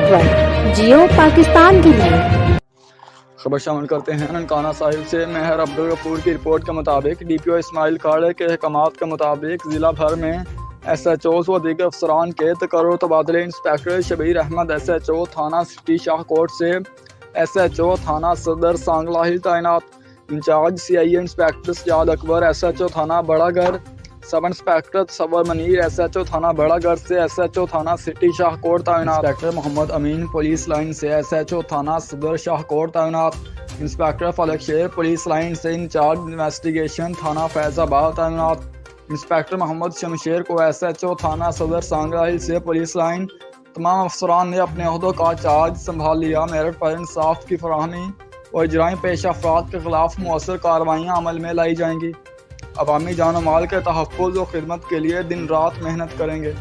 Network Jio Pakistan کے لیے۔ خبر شامل کرتے ہیں ننکانہ صاحب سے۔ مہر عبدالغفور کی رپورٹ کے مطابق ڈی پی او اسماعیل کھاڑے کے احکامات کے مطابق ضلع بھر میں ایس ایچ اوز و دیگر افسران کے تقرر و تبادلے۔ Inspector Shabbir Ahmed S H O تھانہ سٹی شاہ کوٹ سے ایس ایچ او تھانہ صدر سانگلاہی تعینات۔ انچارج سی آئی اے انسپکٹر سجاد اکبر ایس ایچ او تھانہ بڑا گھر۔ سب انسپکٹر تصور منیر ایس ایچ او تھانہ بڑا گھر سے ایس ایچ او تھانہ سٹی شاہ کوٹ تعینات۔ انسپکٹر محمد امین پولیس لائن سے ایس ایچ او تھانہ صدر شاہ کوٹ تعینات۔ انسپکٹر فلک شیر پولیس لائن سے انچارج انویسٹیگیشن تھانہ فیض آباد تعینات۔ انسپکٹر محمد شمشیر کو ایس ایچ او تھانہ صدر سانگلاہی سے پولیس لائن۔ تمام افسران نے اپنے عہدوں کا چارج سنبھال لیا۔ میرٹ پر انصاف کی فراہمی اور جرائم پیش افراد کے خلاف مؤثر کارروائیاں عمل میں لائی جائیں گی۔ عوامی جان و مال کے تحفظ و خدمت کے لیے دن رات محنت کریں گے۔